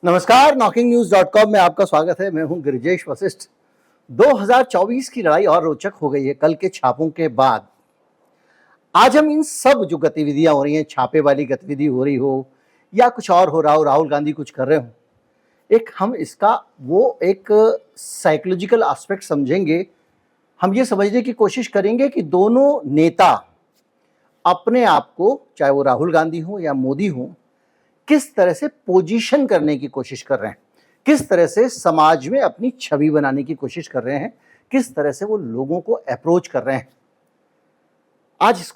नमस्कार, knocking-news.com में आपका स्वागत है। मैं हूं गिरिजेश वशिष्ठ। 2024 की लड़ाई और रोचक हो गई है कल के छापों के बाद। आज हम इन सब जो गतिविधियां हो रही हैं, छापे वाली गतिविधि हो रही हो या कुछ और हो रहा हो, राहुल गांधी कुछ कर रहे हो, हम इसका वो एक साइकोलॉजिकल एस्पेक्ट समझेंगे। हम ये समझने की कोशिश करेंगे कि दोनों नेता अपने आप को, चाहे वो राहुल गांधी हो या मोदी हो, किस तरह से पोजीशन करने की कोशिश कर रहे हैं, किस तरह से समाज में अपनी छवि बनाने की कोशिश कर रहे हैं, किस तरह से वो लोगों को अप्रोच कर रहे हैं। आज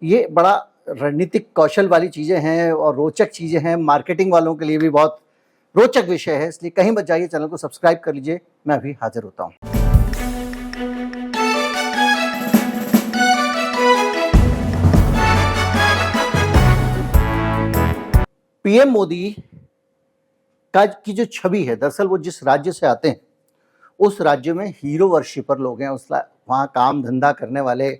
ये बड़ा रणनीतिक कौशल वाली चीजें हैं और रोचक चीजें हैं, मार्केटिंग वालों के लिए भी बहुत रोचक विषय है, इसलिए कहीं मत जाइए, चैनल को सब्सक्राइब कर लीजिए। मैं अभी हाजिर होता हूं। पीएम मोदी की जो छवि है, दरअसल वो जिस राज्य से आते हैं उस राज्य में हीरो वर्शिपर लोग हैं, वहाँ काम धंधा करने वाले,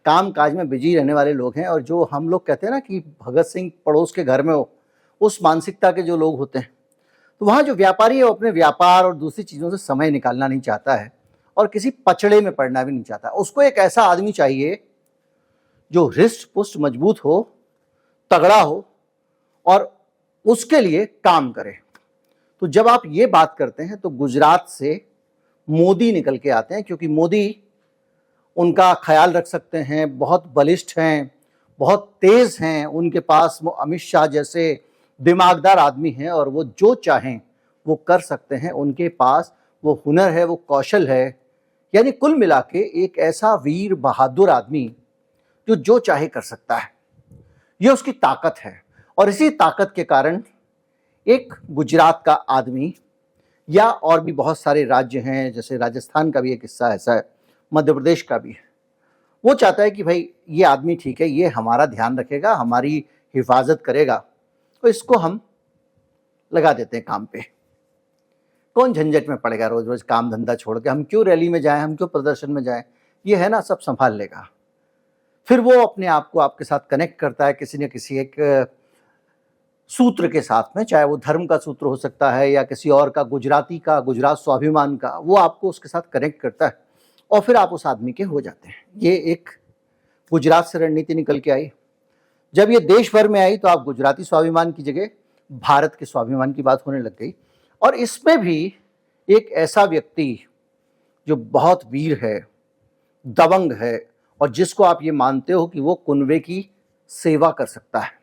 काम काज में बिजी रहने वाले लोग हैं। और जो हम लोग कहते हैं ना कि भगत सिंह पड़ोस के घर में हो, उस मानसिकता के जो लोग होते हैं, तो वहाँ जो व्यापारी है वो अपने व्यापार और दूसरी चीज़ों से समय निकालना नहीं चाहता है और किसी पचड़े में पड़ना भी नहीं चाहता। उसको एक ऐसा आदमी चाहिए जो हृष्ट पुष्ट मजबूत हो, तगड़ा हो और उसके लिए काम करे। तो जब आप ये बात करते हैं तो गुजरात से मोदी निकल के आते हैं, क्योंकि मोदी उनका ख्याल रख सकते हैं, बहुत बलिष्ठ हैं, बहुत तेज हैं, उनके पास वो अमित शाह जैसे दिमागदार आदमी हैं और वो जो चाहें वो कर सकते हैं। उनके पास वो हुनर है, वो कौशल है, यानी कुल मिला के एक ऐसा वीर बहादुर आदमी जो चाहे कर सकता है। ये उसकी ताकत है और इसी ताकत के कारण एक गुजरात का आदमी या और भी बहुत सारे राज्य हैं, जैसे राजस्थान का भी एक हिस्सा ऐसा है, मध्य प्रदेश का भी है, वो चाहता है कि भाई ये आदमी ठीक है, ये हमारा ध्यान रखेगा, हमारी हिफाजत करेगा, तो इसको हम लगा देते हैं काम पे। कौन झंझट में पड़ेगा रोज रोज काम धंधा छोड़ के, हम क्यों रैली में जाएं, हम क्यों प्रदर्शन में जाएं, ये है ना, सब संभाल लेगा। फिर वो अपने आप को आपके साथ कनेक्ट करता है किसी न किसी एक सूत्र के साथ में, चाहे वो धर्म का सूत्र हो सकता है या किसी और का, गुजराती का, गुजरात स्वाभिमान का, वो आपको उसके साथ कनेक्ट करता है और फिर आप उस आदमी के हो जाते हैं। ये एक गुजरात से रणनीति निकल के आई। जब ये देश भर में आई तो आप गुजराती स्वाभिमान की जगह भारत के स्वाभिमान की बात होने लग गई। और इसमें भी एक ऐसा व्यक्ति जो बहुत वीर है, दबंग है और जिसको आप ये मानते हो कि वो कुनबे की सेवा कर सकता है।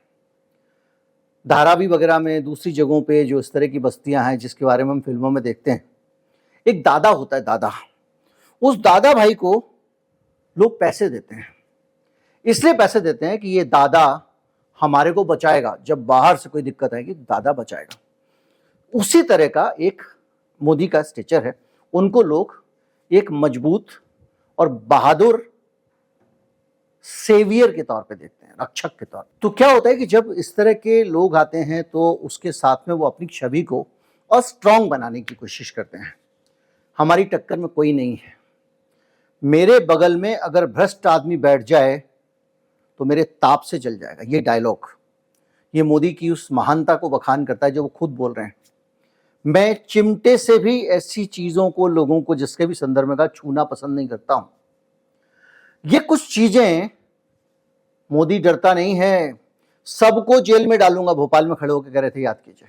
धारावी वगैरह में, दूसरी जगहों पे जो इस तरह की बस्तियां हैं जिसके बारे में हम फिल्मों में देखते हैं, एक दादा होता है, दादा। उस दादा भाई को लोग पैसे देते हैं, इसलिए पैसे देते हैं कि ये दादा हमारे को बचाएगा, जब बाहर से कोई दिक्कत आएगी दादा बचाएगा। उसी तरह का एक मोदी का स्टेचर है, उनको लोग एक मजबूत और बहादुर सेवियर के तौर पे देखते हैं, रक्षक के तौर पे। तो क्या होता है कि जब इस तरह के लोग आते हैं तो उसके साथ में वो अपनी छवि को और स्ट्रांग बनाने की कोशिश करते हैं। हमारी टक्कर में कोई नहीं है, मेरे बगल में अगर भ्रष्ट आदमी बैठ जाए तो मेरे ताप से जल जाएगा। ये डायलॉग, ये मोदी की उस महानता को बखान करता है जो वो खुद बोल रहे हैं। मैं चिमटे से भी ऐसी चीजों को, लोगों को जिसके भी संदर्भ में का छूना पसंद नहीं करता हूं। ये कुछ चीजें, मोदी डरता नहीं है, सबको जेल में डालूंगा, भोपाल में खड़े होकर कह रहे थे, याद कीजिए।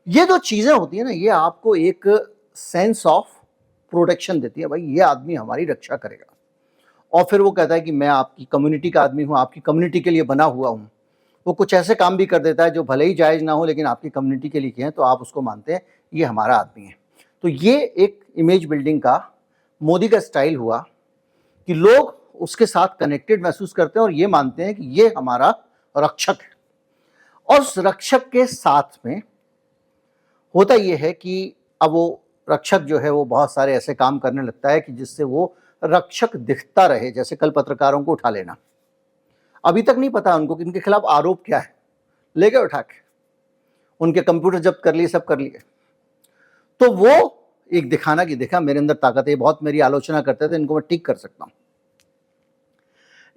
ये जो चीजें होती है ना, ये आपको एक सेंस ऑफ प्रोटेक्शन देती है, भाई ये आदमी हमारी रक्षा करेगा। और फिर वो कहता है कि मैं आपकी कम्युनिटी का आदमी हूं, आपकी कम्युनिटी के लिए बना हुआ हूं। वो कुछ ऐसे काम भी कर देता है जो भले ही जायज ना हो, लेकिन आपकी कम्युनिटी के लिए किए हैं तो आप उसको मानते हैं ये हमारा आदमी है। तो ये एक इमेज बिल्डिंग का मोदी का स्टाइल हुआ कि लोग उसके साथ कनेक्टेड महसूस करते हैं और ये मानते हैं कि ये हमारा रक्षक है। और उस रक्षक के साथ में होता ये है कि अब वो रक्षक जो है वो बहुत सारे ऐसे काम करने लगता है कि जिससे वो रक्षक दिखता रहे। जैसे कल पत्रकारों को उठा लेना, अभी तक नहीं पता उनको कि इनके खिलाफ आरोप क्या है, ले गए उठा के, उनके कंप्यूटर जब्त कर लिए, सब कर लिए। तो वो एक दिखाना कि देखा मेरे अंदर ताकत है, बहुत मेरी आलोचना करते थे, इनको मैं ठीक कर सकता हूं।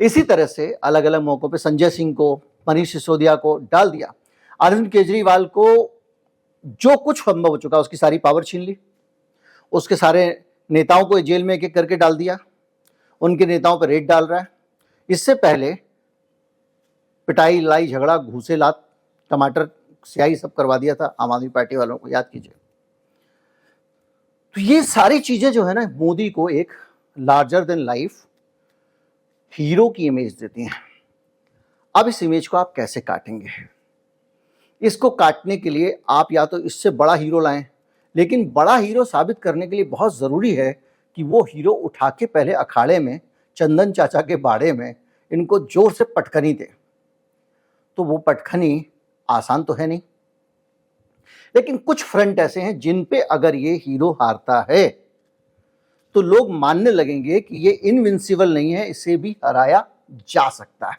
इसी तरह से अलग अलग मौकों पे संजय सिंह को, मनीष सिसोदिया को डाल दिया, अरविंद केजरीवाल को जो कुछ संभव हो चुका उसकी सारी पावर छीन ली, उसके सारे नेताओं को जेल में एक एक करके डाल दिया, उनके नेताओं पर रेड डाल रहा है। इससे पहले पिटाई, लड़ाई झगड़ा, घूसे, लात, टमाटर, स्याही सब करवा दिया था आम आदमी पार्टी वालों को, याद कीजिए। तो ये सारी चीजें जो है ना, मोदी को एक लार्जर देन लाइफ हीरो की इमेज देती हैं। अब इस इमेज को आप कैसे काटेंगे? इसको काटने के लिए आप या तो इससे बड़ा हीरो लाएं, लेकिन बड़ा हीरो साबित करने के लिए बहुत जरूरी है कि वो हीरो उठा के पहले अखाड़े में, चंदन चाचा के बाड़े में इनको जोर से पटखनी दे। तो वो पटखनी आसान तो है नहीं, लेकिन कुछ फ्रंट ऐसे हैं जिन पे अगर ये हीरो हारता है तो लोग मानने लगेंगे कि ये इनविंसिबल नहीं है, इसे भी हराया जा सकता है।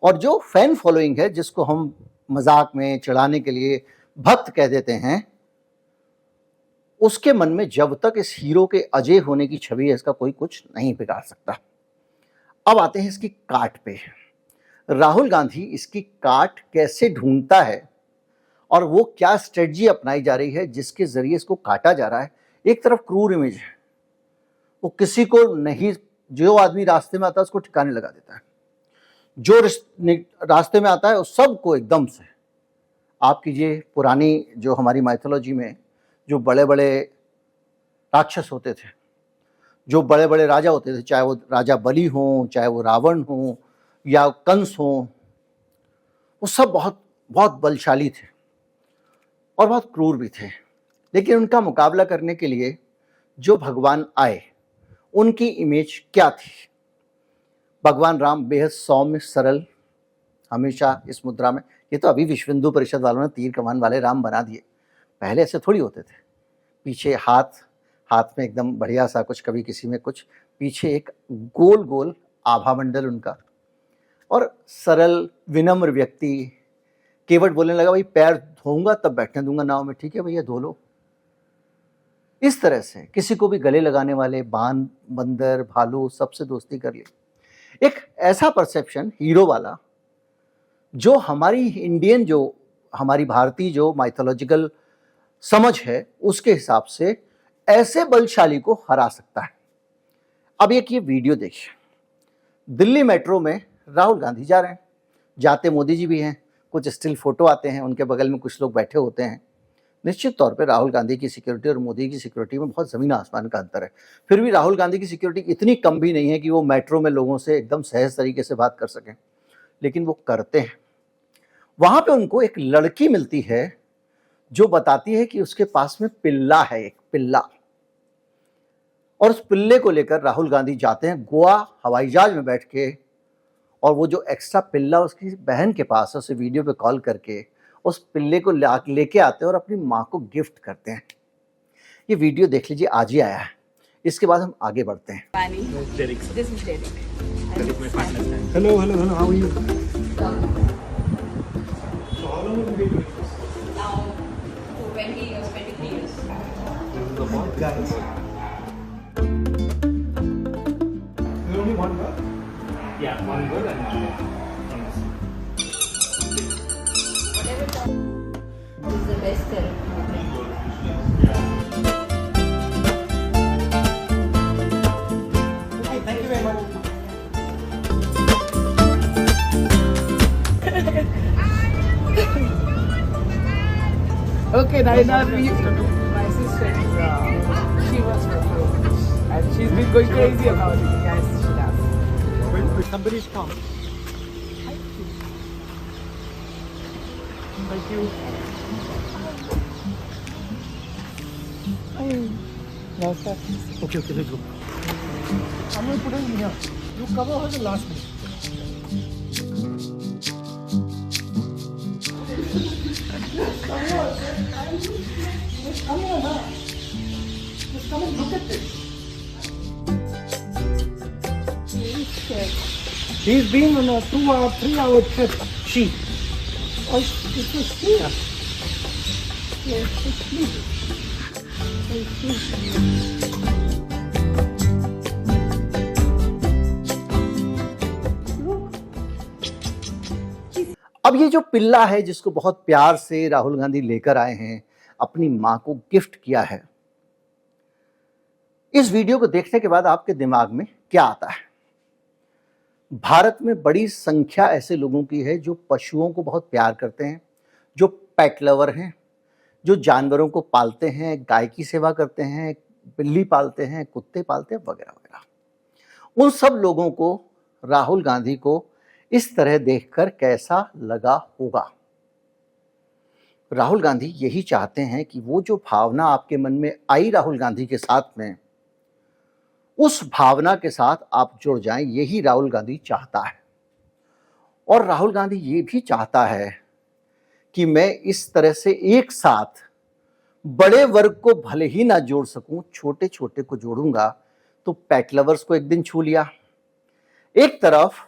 और जो फैन फॉलोइंग है, जिसको हम मजाक में चिढ़ाने के लिए भक्त कह देते हैं, उसके मन में जब तक इस हीरो के अजय होने की छवि है, इसका कोई कुछ नहीं बिगाड़ सकता। अब आते हैं इसकी काट पे। राहुल गांधी इसकी काट कैसे ढूंढता है और वो क्या स्ट्रेटजी अपनाई जा रही है जिसके जरिए इसको काटा जा रहा है। एक तरफ क्रूर इमेज है, वो किसी को नहीं, जो आदमी रास्ते में आता है उसको ठिकाने लगा देता है, जो रास्ते में आता है उस सबको एकदम से। आप कीजिए, पुरानी जो हमारी माइथोलॉजी में जो बड़े बड़े राक्षस होते थे, जो बड़े बड़े राजा होते थे, चाहे वो राजा बलि हो, चाहे वो रावण हो या कंस हो, वो सब बहुत बहुत बलशाली थे और बहुत क्रूर भी थे। लेकिन उनका मुकाबला करने के लिए जो भगवान आए, उनकी इमेज क्या थी? भगवान राम बेहद सौम्य, सरल, हमेशा इस मुद्रा में। ये तो अभी विश्व हिंदू परिषद वालों ने तीर कमान वाले राम बना दिए, पहले ऐसे थोड़ी होते थे। पीछे हाथ में एकदम बढ़िया सा कुछ, कभी किसी में कुछ, पीछे एक गोल गोल आभा मंडल उनका, और सरल विनम्र व्यक्ति। केवट बोलने लगा, भाई पैर धोऊंगा तब बैठने दूंगा नाव में, ठीक है भैया धो लो। इस तरह से किसी को भी गले लगाने वाले, बान, बंदर, भालू, सबसे दोस्ती कर ली। एक ऐसा परसेप्शन हीरो वाला जो हमारी इंडियन, जो हमारी भारतीय जो माइथोलॉजिकल समझ है, उसके हिसाब से ऐसे बलशाली को हरा सकता है। अब एक ये वीडियो देखिए। दिल्ली मेट्रो में राहुल गांधी जा रहे हैं, जाते मोदी जी भी हैं, कुछ स्टिल फोटो आते हैं, उनके बगल में कुछ लोग बैठे होते हैं। निश्चित तौर पे राहुल गांधी की सिक्योरिटी और मोदी की सिक्योरिटी में बहुत ज़मीन आसमान का अंतर है। फिर भी राहुल गांधी की सिक्योरिटी इतनी कम भी नहीं है कि वो मेट्रो में लोगों से एकदम सहज तरीके से बात कर सकें, लेकिन वो करते हैं। वहाँ पे उनको एक लड़की मिलती है जो बताती है कि उसके पास में पिल्ला है, एक पिल्ला, और उस पिल्ले को लेकर राहुल गांधी जाते हैं गोवा हवाई जहाज में बैठ के, और वो जो एक्स्ट्रा पिल्ला उसकी बहन के पास है, उसे वीडियो पे कॉल करके उस पिल्ले को लेके आते हैं और अपनी माँ को गिफ्ट करते हैं। ये वीडियो देख लीजिए, आज ही आया है। इसके बाद हम आगे बढ़ते हैं। Hello, how are you? Now, 20 years, 23 years. Guys. There's only one girl? Yeah, one girl and one boy. This is the best therapy. Okay, thank you very much. Okay, Naina, my sister is, she was her phone. And she's been going crazy about it, guys. She does. When somebody's come. Thank you. No, sir. Okay, let's go. I'm going to put it in here. You cover her the last minute. Come here, man. Just come and look at this. He's been on a 2-hour, 3-hour trip. She. Oh, it's a sleep. Yes, it's sleep. अब ये जो पिल्ला है जिसको बहुत प्यार से राहुल गांधी लेकर आए हैं, अपनी मां को गिफ्ट किया है, इस वीडियो को देखने के बाद आपके दिमाग में क्या आता है? भारत में बड़ी संख्या ऐसे लोगों की है जो पशुओं को बहुत प्यार करते हैं, जो पेट लवर हैं, जो जानवरों को पालते हैं, गाय की सेवा करते हैं, बिल्ली पालते हैं, कुत्ते पालते हैं, वगैरह वगैरह। उन सब लोगों को राहुल गांधी को इस तरह देखकर कैसा लगा होगा? राहुल गांधी यही चाहते हैं कि वो जो भावना आपके मन में आई राहुल गांधी के साथ में, उस भावना के साथ आप जुड़ जाएं। यही राहुल गांधी चाहता है। और राहुल गांधी ये भी चाहता है कि मैं इस तरह से एक साथ बड़े वर्ग को भले ही ना जोड़ सकूं, छोटे छोटे को जोड़ूंगा। तो पेट लवर्स को एक दिन छू लिया। एक तरफ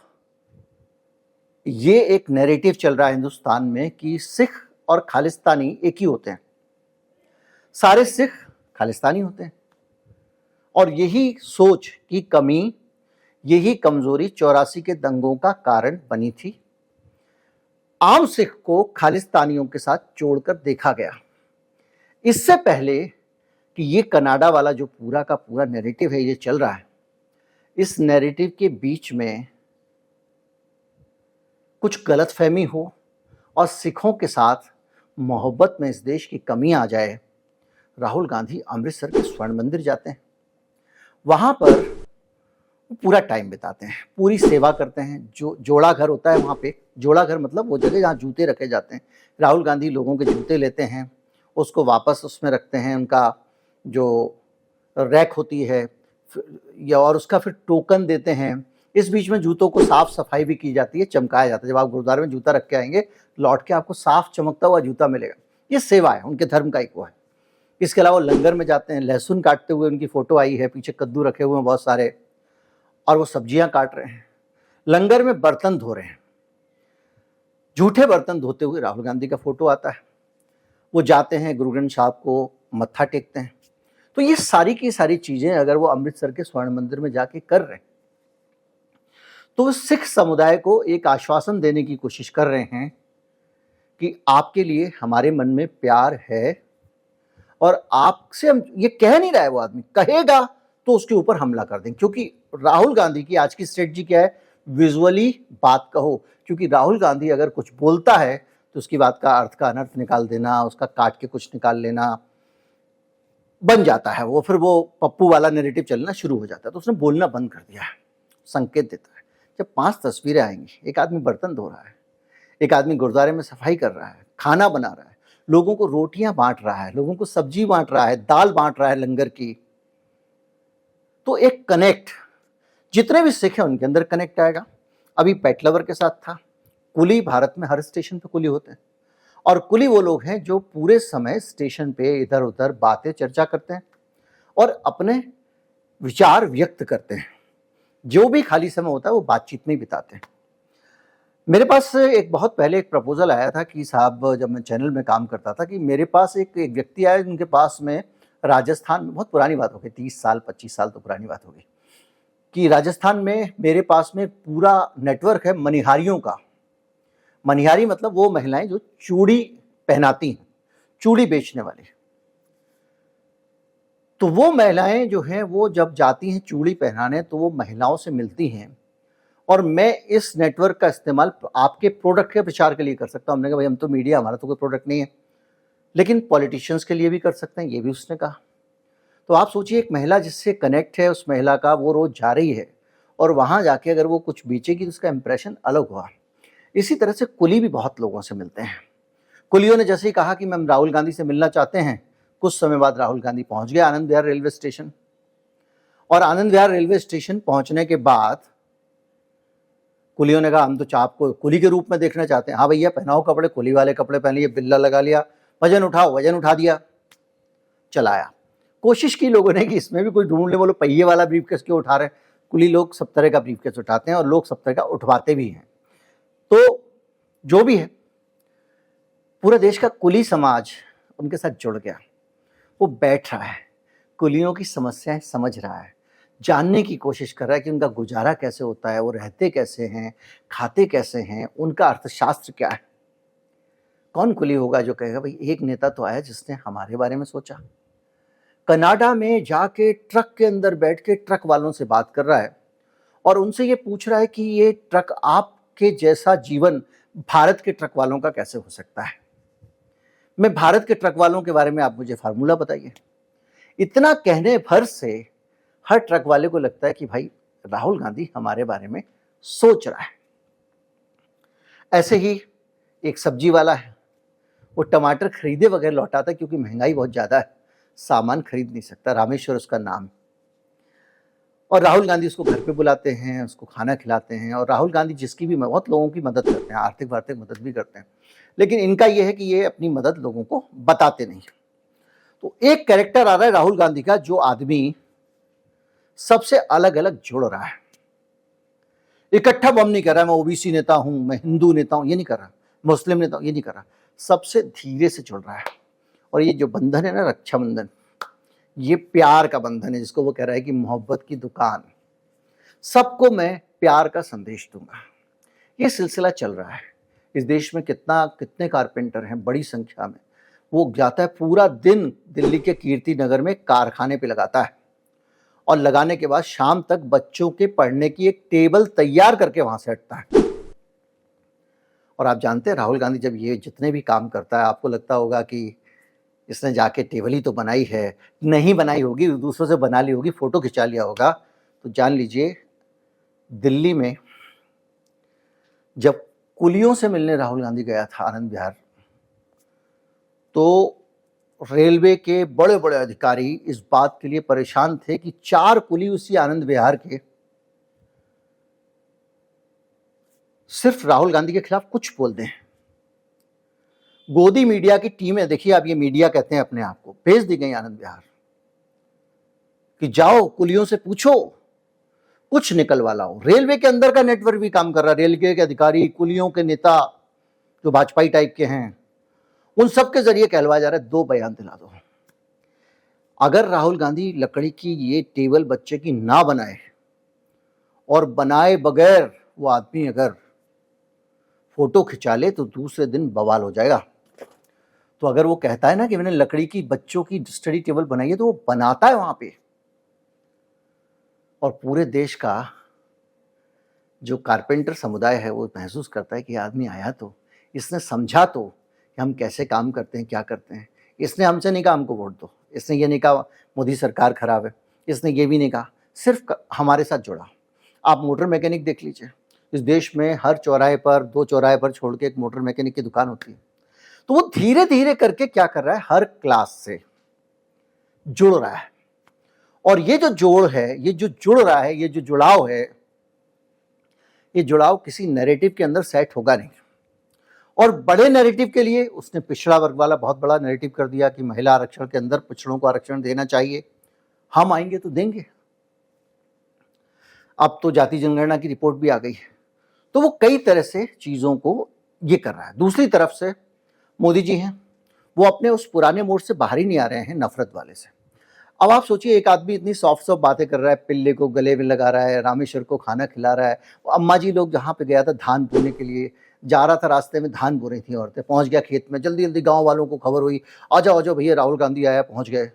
ये एक नैरेटिव चल रहा है हिंदुस्तान में कि सिख और खालिस्तानी एक ही होते हैं, सारे सिख खालिस्तानी होते हैं। और यही सोच की कमी, यही कमजोरी 84 के दंगों का कारण बनी थी। आम सिख को खालिस्तानियों के साथ जोड़कर देखा गया। इससे पहले कि ये कनाडा वाला जो पूरा का पूरा नैरेटिव है ये चल रहा है, इस नैरेटिव के बीच में कुछ गलतफहमी हो और सिखों के साथ मोहब्बत में इस देश की कमी आ जाए, राहुल गांधी अमृतसर के स्वर्ण मंदिर जाते हैं। वहां पर पूरा टाइम बिताते हैं, पूरी सेवा करते हैं। जो जोड़ा घर होता है वहां पे, जोड़ा घर मतलब वो जगह जहाँ जूते रखे जाते हैं। राहुल गांधी लोगों के जूते लेते हैं, उसको वापस उसमें रखते हैं, उनका जो रैक होती है या, और उसका फिर टोकन देते हैं। इस बीच में जूतों को साफ सफाई भी की जाती है, चमकाया जाता है। जब आप गुरुद्वारे में जूता रख के आएंगे, लौट के आपको साफ चमकता हुआ जूता मिलेगा। ये सेवा है, उनके धर्म का एक वो है। इसके अलावा लंगर में जाते हैं, लहसुन काटते हुए उनकी फोटो आई है, पीछे कद्दू रखे हुए हैं बहुत सारे, और वो सब्जियां काट रहे हैं। लंगर में बर्तन धो रहे हैं, झूठे बर्तन धोते हुए राहुल गांधी का फोटो आता है। वो जाते हैं, गुरु ग्रंथ साहब को मत्था टेकते हैं। तो ये सारी की सारी चीजें अगर वो अमृतसर के स्वर्ण मंदिर में जाके कर रहे हैं, तो सिख समुदाय को एक आश्वासन देने की कोशिश कर रहे हैं कि आपके लिए हमारे मन में प्यार है। और आपसे हम, ये कह नहीं रहा है वो आदमी, कहेगा तो उसके ऊपर हमला कर देंगे। क्योंकि राहुल गांधी की आज की स्ट्रेटजी क्या है? विजुअली बात कहो। क्योंकि राहुल गांधी अगर कुछ बोलता है तो उसकी बात का अर्थ का अनर्थ निकाल देना, उसका काट के कुछ निकाल लेना बन जाता है। वो फिर वो पप्पू वाला नैरेटिव चलना शुरू हो जाता है। तो उसने बोलना बंद कर दिया है, संकेत देता है। जब 5 तस्वीरें आएंगी, एक आदमी बर्तन धो रहा है, एक आदमी गुरुद्वारे में सफाई कर रहा है, खाना बना रहा है, लोगों को रोटियां बांट रहा है, लोगों को सब्जी बांट रहा है, दाल बांट रहा है लंगर की, तो एक कनेक्ट, जितने भी सिख हैं उनके अंदर कनेक्ट आएगा। अभी पेट लवर के साथ था। कुली, भारत में हर स्टेशन पे कुली होते हैं, और कुली वो लोग हैं जो पूरे समय स्टेशन पे इधर उधर बातें चर्चा करते हैं और अपने विचार व्यक्त करते हैं। जो भी खाली समय होता है वो बातचीत में ही बिताते हैं। मेरे पास एक बहुत पहले एक प्रपोजल आया था कि साहब, जब मैं चैनल में काम करता था, कि मेरे पास एक व्यक्ति आया, उनके पास में राजस्थान में, बहुत पुरानी बात हो गई, 30 साल 25 साल तो पुरानी बात हो गई, कि राजस्थान में मेरे पास में पूरा नेटवर्क है मनिहारियों का। मनिहारी मतलब वो महिलाएं जो चूड़ी पहनाती हैं, चूड़ी बेचने वाली। तो वो महिलाएं जो हैं वो जब जाती हैं चूड़ी पहनाने, तो वो महिलाओं से मिलती हैं। और मैं इस नेटवर्क का इस्तेमाल आपके प्रोडक्ट के प्रचार के लिए कर सकता हूं। हमने कहा भाई हम तो मीडिया, हमारा तो कोई प्रोडक्ट नहीं है, लेकिन पॉलिटिशियंस के लिए भी कर सकते हैं, ये भी उसने कहा। तो आप सोचिए, एक महिला जिससे कनेक्ट है, उस महिला का वो रोज जा रही है और वहां जाके अगर वो कुछ बेचेगी तो उसका इंप्रेशन अलग हुआ। इसी तरह से कुली भी बहुत लोगों से मिलते हैं। कुलियों ने जैसे ही कहा कि हम राहुल गांधी से मिलना चाहते हैं, कुछ समय बाद राहुल गांधी पहुंच गए आनंद विहार रेलवे स्टेशन। और आनंद विहार रेलवे स्टेशन पहुंचने के बाद कुलियों ने कहा हम तो आपको कुली के रूप में देखना चाहते हैं। हाँ भैया, पहनाओ कपड़े, कुली वाले कपड़े पहन लिए, बिल्ला लगा लिया, वजन उठाओ, वजन उठा दिया, चलाया। कोशिश की लोगों ने कि इसमें भी कोई ढूंढ ले, बोलो पहिए वाला ब्रीफकेस क्यों उठा रहे हैं। कुली लोग सब तरह का ब्रीफकेस उठाते हैं और लोग सब तरह का उठवाते भी हैं। तो जो भी है, पूरा देश का कुली समाज उनके साथ जुड़ गया। वो बैठ रहा है, कुलियों की समस्याएं समझ रहा है, जानने की कोशिश कर रहा है कि उनका गुजारा कैसे होता है, वो रहते कैसे हैं, खाते कैसे हैं, उनका अर्थशास्त्र क्या है। कौन कुली होगा जो कहेगा भाई एक नेता तो आया जिसने हमारे बारे में सोचा। कनाडा में जाके ट्रक के अंदर बैठ के ट्रक वालों से बात कर रहा है और उनसे ये पूछ रहा है कि ये ट्रक आपके जैसा जीवन भारत के ट्रक वालों का कैसे हो सकता है। मैं भारत के ट्रक वालों के बारे में आप मुझे फार्मूला बताइए। इतना कहने भर से हर ट्रक वाले को लगता है कि भाई राहुल गांधी हमारे बारे में सोच रहा है। ऐसे ही एक सब्जी वाला है, वो टमाटर खरीदे बगैर लौटाता क्योंकि महंगाई बहुत ज़्यादा है, सामान खरीद नहीं सकता। रामेश्वर उसका नाम। और राहुल गांधी उसको घर पे बुलाते हैं, उसको खाना खिलाते हैं। और राहुल गांधी जिसकी भी बहुत लोगों की मदद करते हैं, आर्थिक वार्थिक मदद भी करते हैं, लेकिन इनका यह है कि ये अपनी मदद लोगों को बताते नहीं। तो एक कैरेक्टर आ रहा है राहुल गांधी का, जो आदमी सबसे अलग अलग जुड़ रहा है। इकट्ठा बम नहीं कर रहा है, मैं ओबीसी नेता हूं, मैं हिंदू नेता हूं, ये नहीं कर रहा, मुस्लिम नेता हूं, ये नहीं कर रहा। सबसे धीरे से जुड़ रहा है। और ये जो बंधन है ना, रक्षाबंधन, ये प्यार का बंधन है, जिसको वो कह रहा है कि मोहब्बत की दुकान, सबको मैं प्यार का संदेश दूंगा। ये सिलसिला चल रहा है। इस देश में कितने कारपेंटर हैं, बड़ी संख्या में। वो जाता है पूरा दिन दिल्ली के कीर्ति नगर में कारखाने पे लगाता है और लगाने के बाद शाम तक बच्चों के पढ़ने की एक टेबल तैयार करके वहां से हटता है। और आप जानते हैं राहुल गांधी जब ये जितने भी काम करता है, आपको लगता होगा कि इसने जाके टेबल ही तो बनाई है, नहीं बनाई होगी, दूसरों से बना ली होगी, फोटो खिंचा लिया होगा। तो जान लीजिए दिल्ली में जब कुलियों से मिलने राहुल गांधी गया था आनंद विहार, तो रेलवे के बड़े बड़े अधिकारी इस बात के लिए परेशान थे कि 4 कुली उसी आनंद विहार के सिर्फ राहुल गांधी के खिलाफ कुछ बोल दें। गोदी मीडिया की टीमें, देखिए आप, ये मीडिया कहते हैं अपने आप को, भेज दी गई आनंद विहार कि जाओ कुलियों से पूछो, कुछ निकलवा लाओ। रेलवे के अंदर का नेटवर्क भी काम कर रहा है। रेलवे के अधिकारी, कुलियों के नेता जो भाजपाई टाइप के हैं, उन सब के जरिए कहलवाया जा रहा है 2 बयान दिला दो। अगर राहुल गांधी लकड़ी की ये टेबल बच्चे की ना बनाए और बनाए बगैर वो आदमी अगर फोटो खिंचा ले तो दूसरे दिन बवाल हो जाएगा। तो अगर वो कहता है ना कि मैंने लकड़ी की बच्चों की स्टडी टेबल बनाई है, तो वो बनाता है वहां पे। और पूरे देश का जो कारपेंटर समुदाय है वो महसूस करता है कि आदमी आया तो इसने समझा तो कि हम कैसे काम करते हैं, क्या करते हैं। इसने हमसे नहीं कहा हमको वोट दो, इसने ये नहीं कहा मोदी सरकार खराब है, इसने ये भी नहीं कहा, सिर्फ हमारे साथ जुड़ा। आप मोटर मैकेनिक देख लीजिए, इस देश में हर चौराहे पर, 2 चौराहे पर छोड़ के एक मोटर मैकेनिक की दुकान होती है। तो वो धीरे धीरे करके क्या कर रहा है, हर क्लास से जुड़ रहा है। और ये जो जोड़ है, ये जो जुड़ रहा है, ये जो जुड़ाव है, ये जुड़ाव किसी नैरेटिव के अंदर सेट होगा नहीं। और बड़े नैरेटिव के लिए उसने पिछड़ा वर्ग वाला बहुत बड़ा नैरेटिव कर दिया कि महिला आरक्षण के अंदर पिछड़ों को आरक्षण देना चाहिए, हम आएंगे तो देंगे। अब तो जाति जनगणना की रिपोर्ट भी आ गई है। तो वो कई तरह से चीजों को ये कर रहा है। दूसरी तरफ से मोदी जी हैं, वो अपने उस पुराने मोड से बाहर ही नहीं आ रहे हैं, नफरत वाले से। अब आप सोचिए, एक आदमी इतनी सॉफ्ट बातें कर रहा है, पिल्ले को गले में लगा रहा है, रामेश्वर को खाना खिला रहा है। अम्मा जी लोग जहाँ पे गया था धान बोने के लिए, जा रहा था, रास्ते में धान बो रही थी औरतें, पहुंच गया खेत में, जल्दी जल्दी गांव वालों को खबर हुई, आ जाओ भैया राहुल गांधी आया, पहुंच गए।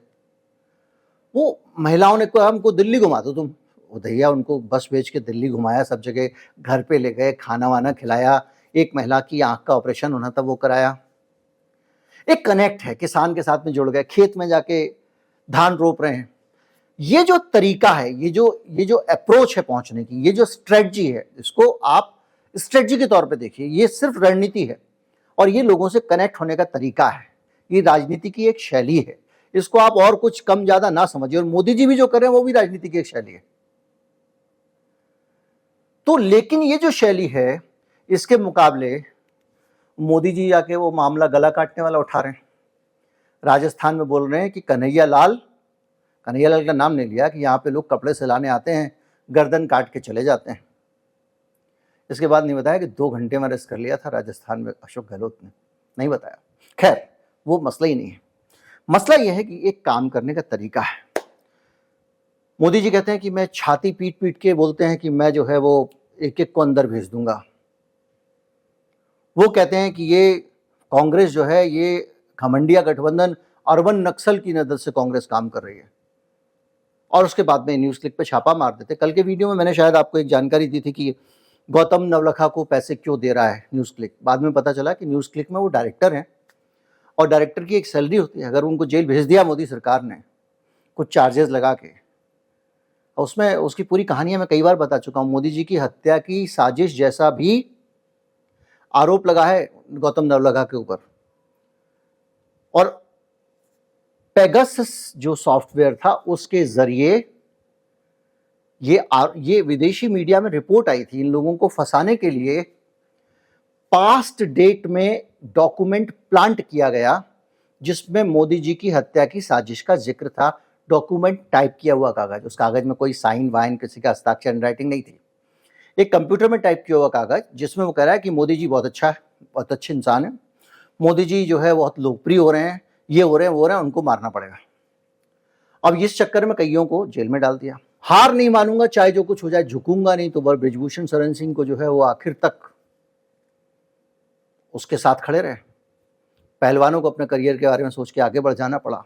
वो महिलाओं ने कहा हमको दिल्ली घुमा दो तुम, वो भैया उनको बस भेज के दिल्ली घुमाया, सब जगह घर पे ले गए, खाना वाना खिलाया। एक महिला की आंख का ऑपरेशन होना था, वो कराया। एक कनेक्ट है, किसान के साथ में जुड़ गए, खेत में जाके धान रोप रहे हैं। ये जो तरीका है, ये जो अप्रोच है पहुंचने की, ये जो स्ट्रेटजी है, इसको आप स्ट्रेटजी के तौर पे देखिए। ये सिर्फ रणनीति है और ये लोगों से कनेक्ट होने का तरीका है। ये राजनीति की एक शैली है, इसको आप और कुछ कम ज्यादा ना समझिए। और मोदी जी भी जो कर रहे हैं वो भी राजनीति की एक शैली है। तो लेकिन ये जो शैली है, इसके मुकाबले मोदी जी जाके वो मामला गला काटने वाला उठा रहे हैं। राजस्थान में बोल रहे हैं कि कन्हैया लाल का नाम नहीं लिया, कि यहाँ पे लोग कपड़े सिलाने आते हैं, गर्दन काट के चले जाते हैं। इसके बाद नहीं बताया कि 2 घंटे में अरेस्ट कर लिया था राजस्थान में अशोक गहलोत ने, नहीं बताया। खैर वो मसला ही नहीं है। मसला यह है कि एक काम करने का तरीका है। मोदी जी कहते हैं कि मैं छाती पीट पीट के बोलते हैं कि मैं जो है वो एक एक को अंदर भेज दूंगा। वो कहते हैं कि ये कांग्रेस जो है ये घमंडिया गठबंधन अर्बन नक्सल की नजर से कांग्रेस काम कर रही है। और उसके बाद में न्यूज़ क्लिक पे छापा मार देते। कल के वीडियो में मैंने शायद आपको एक जानकारी दी थी कि गौतम नवलखा को पैसे क्यों दे रहा है न्यूज़ क्लिक। बाद में पता चला कि न्यूज़ क्लिक में वो डायरेक्टर हैं और डायरेक्टर की एक सैलरी होती है। अगर उनको जेल भेज दिया मोदी सरकार ने कुछ चार्जेस लगा के, उसमें उसकी पूरी कहानियां मैं कई बार बता चुका हूँ। मोदी जी की हत्या की साजिश जैसा भी आरोप लगा है गौतम नवलखा के ऊपर। और पेगासस जो सॉफ्टवेयर था उसके जरिए ये विदेशी मीडिया में रिपोर्ट आई थी। इन लोगों को फंसाने के लिए पास्ट डेट में डॉक्यूमेंट प्लांट किया गया जिसमें मोदी जी की हत्या की साजिश का जिक्र था। डॉक्यूमेंट टाइप किया हुआ कागज, उस कागज में कोई साइन वाइन किसी का हस्ताक्षर हैंडराइटिंग नहीं थी। एक कंप्यूटर में टाइप किया हुआ कागज जिसमें वो कह रहा है कि मोदी जी बहुत अच्छा है, बहुत अच्छे इंसान है, मोदी जी जो है बहुत लोकप्रिय हो रहे हैं, ये हो रहे हैं वो हो रहे हैं, उनको मारना पड़ेगा। अब इस चक्कर में कईयों को जेल में डाल दिया। हार नहीं मानूंगा चाहे जो कुछ हो जाए, झुकूंगा नहीं, तो ब्रिजभूषण शरण सिंह को जो है वो आखिर तक उसके साथ खड़े रहे। पहलवानों को अपने करियर के बारे में सोच के आगे बढ़ जाना पड़ा।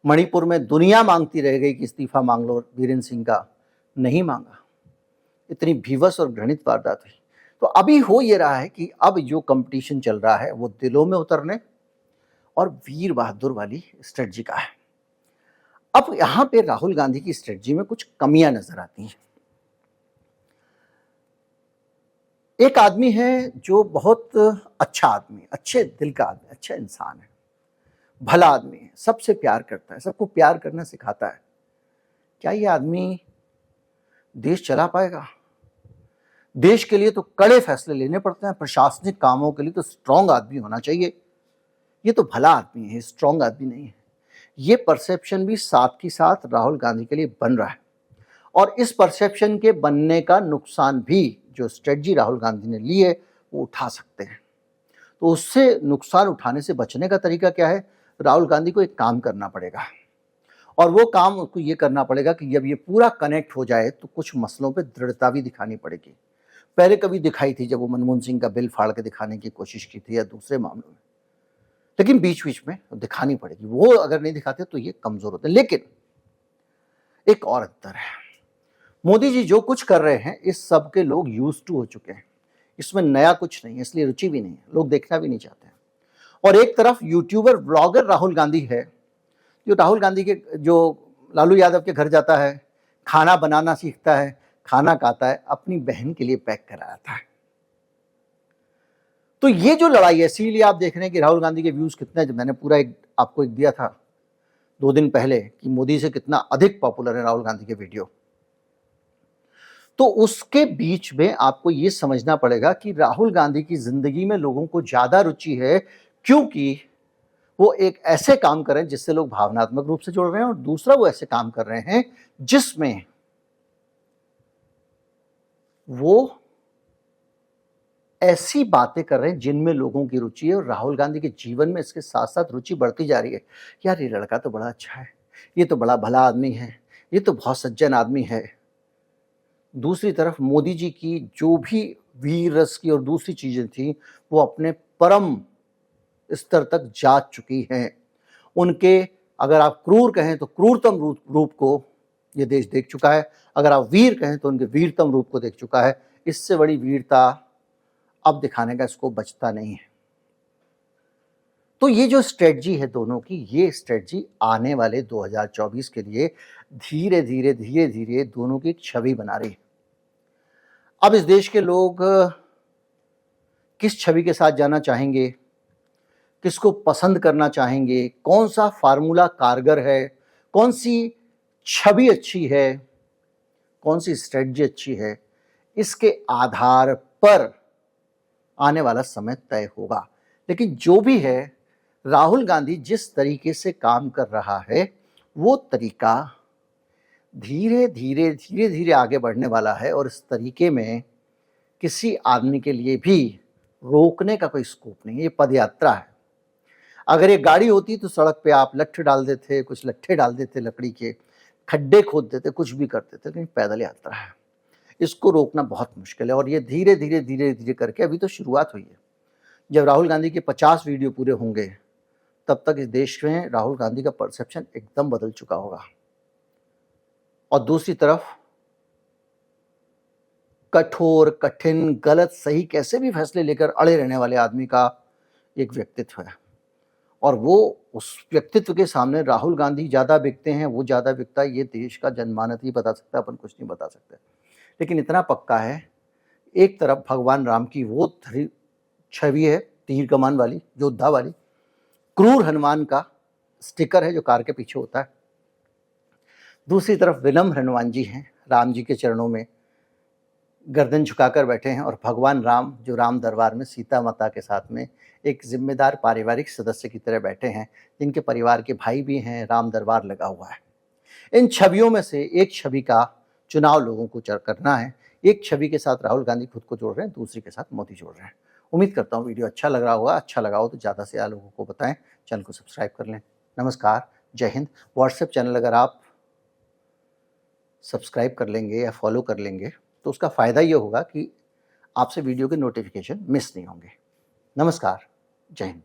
मणिपुर में दुनिया मांगती रह गई कि इस्तीफा मांग लो बीरेंद्र सिंह का, नहीं मांगा। इतनी भीवस और घृणित वारदात हुई। तो अभी हो ये रहा है कि अब जो कंपटीशन चल रहा है वो दिलों में उतरने और वीर बहादुर वाली स्ट्रेटजी का है। अब यहां पे राहुल गांधी की स्ट्रेटजी में कुछ कमियां नजर आती हैं। एक आदमी है जो बहुत अच्छा आदमी, अच्छे दिल का आदमी, अच्छा इंसान है, भला आदमी है, सबसे प्यार करता है, सबको प्यार करना सिखाता है। क्या ये आदमी देश चला पाएगा? देश के लिए तो कड़े फैसले लेने पड़ते हैं, प्रशासनिक कामों के लिए तो स्ट्रांग आदमी होना चाहिए। ये तो भला आदमी है, स्ट्रांग आदमी नहीं है। ये परसेप्शन भी साथ ही साथ राहुल गांधी के लिए बन रहा है। और इस परसेप्शन के बनने का नुकसान भी जो स्ट्रेटजी राहुल गांधी ने ली है वो उठा सकते हैं। तो उससे नुकसान उठाने से बचने का तरीका क्या है? राहुल गांधी को एक काम करना पड़ेगा और वो काम उसको ये करना पड़ेगा कि जब ये पूरा कनेक्ट हो जाए तो कुछ मसलों पे दृढ़ता भी दिखानी पड़ेगी। पहले कभी दिखाई थी जब वो मनमोहन सिंह का बिल फाड़ के दिखाने की कोशिश की थी या दूसरे मामलों में, लेकिन बीच बीच में दिखानी पड़ेगी। वो अगर नहीं दिखाते तो ये कमजोर होते हैं। लेकिन एक और अंतर है, मोदी जी जो कुछ कर रहे हैं इस सब के लोग यूज्ड टू हो चुके हैं, इसमें नया कुछ नहीं है, इसलिए रुचि भी नहीं है, लोग देखना भी नहीं चाहते हैं। और एक तरफ यूट्यूबर ब्लॉगर राहुल गांधी है जो राहुल गांधी के जो लालू यादव के घर जाता है, खाना बनाना सीखता है, खाना खाता है, अपनी बहन के लिए पैक कराता है। तो ये जो लड़ाई है, इसीलिए आप देख रहे हैं कि राहुल गांधी के व्यूज कितने, जब मैंने पूरा आपको एक दिया था 2 दिन पहले कि मोदी से कितना अधिक पॉपुलर है राहुल गांधी के वीडियो। तो उसके बीच में आपको ये समझना पड़ेगा कि राहुल गांधी की जिंदगी में लोगों को ज्यादा रुचि है क्योंकि वो एक ऐसे काम कर रहे हैं जिससे लोग भावनात्मक रूप से जुड़ रहे हैं, और दूसरा वो ऐसे काम कर रहे हैं जिसमें वो ऐसी बातें कर रहे हैं जिनमें लोगों की रुचि है। और राहुल गांधी के जीवन में इसके साथ साथ रुचि बढ़ती जा रही है। यार ये लड़का तो बड़ा अच्छा है, ये तो बड़ा भला आदमी है, ये तो बहुत सज्जन आदमी है। दूसरी तरफ मोदी जी की जो भी वीर रस की और दूसरी चीजें थी वो अपने परम स्तर तक जा चुकी हैं। उनके अगर आप क्रूर कहें तो क्रूरतम रूप को ये देश देख चुका है, अगर आप वीर कहें तो उनके वीरतम रूप को देख चुका है। इससे बड़ी वीरता अब दिखाने का इसको बचता नहीं है। तो ये जो स्ट्रेटजी है दोनों की, ये स्ट्रेटजी आने वाले 2024 के लिए धीरे धीरे दोनों की एक छवि बना रही है। अब इस देश के लोग किस छवि के साथ जाना चाहेंगे, किसको पसंद करना चाहेंगे, कौन सा फार्मूला कारगर है, कौन सी छवि अच्छी है, कौन सी स्ट्रेटजी अच्छी है, इसके आधार पर आने वाला समय तय होगा। लेकिन जो भी है, राहुल गांधी जिस तरीके से काम कर रहा है वो तरीका धीरे धीरे आगे बढ़ने वाला है। और इस तरीके में किसी आदमी के लिए भी रोकने का कोई स्कोप नहीं है। ये पदयात्रा है। अगर ये गाड़ी होती तो सड़क पे आप लट्ठे डाल देते, कुछ लट्ठे डाल देते, लकड़ी के खड्डे खोद देते, कुछ भी करते थे, लेकिन पैदल यात्रा है, इसको रोकना बहुत मुश्किल है। और ये धीरे धीरे करके अभी तो शुरुआत हुई है। जब राहुल गांधी के 50 वीडियो पूरे होंगे तब तक इस देश में राहुल गांधी का परसेप्शन एकदम बदल चुका होगा। और दूसरी तरफ कठोर, कठिन, गलत, सही कैसे भी फैसले लेकर अड़े रहने वाले आदमी का एक व्यक्तित्व है, और वो उस व्यक्तित्व के सामने राहुल गांधी ज़्यादा बिकते हैं, वो ज़्यादा बिकता है, ये देश का जनमानस ही बता सकता है, अपन कुछ नहीं बता सकते। लेकिन इतना पक्का है, एक तरफ भगवान राम की वो छवि है, तीर कमान वाली, योद्धा वाली, क्रूर हनुमान का स्टिकर है जो कार के पीछे होता है। दूसरी तरफ विनम्र हनुमान जी हैं, राम जी के चरणों में गर्दन झुकाकर बैठे हैं, और भगवान राम जो राम दरबार में सीता माता के साथ में एक जिम्मेदार पारिवारिक सदस्य की तरह बैठे हैं, जिनके परिवार के भाई भी हैं, राम दरबार लगा हुआ है। इन छवियों में से एक छवि का चुनाव लोगों को करना है। एक छवि के साथ राहुल गांधी खुद को जोड़ रहे हैं, दूसरी के साथ मोदी जोड़ रहे हैं। उम्मीद करता हूँ वीडियो अच्छा लग रहा होगा। अच्छा लगा हो तो ज़्यादा से ज़्यादा लोगों को बताएं, चैनल को सब्सक्राइब कर लें। नमस्कार, जय हिंद। व्हाट्सएप चैनल अगर आप सब्सक्राइब कर लेंगे या फॉलो कर लेंगे तो उसका फ़ायदा ये होगा कि आपसे वीडियो के नोटिफिकेशन मिस नहीं होंगे। नमस्कार, जय हिंद।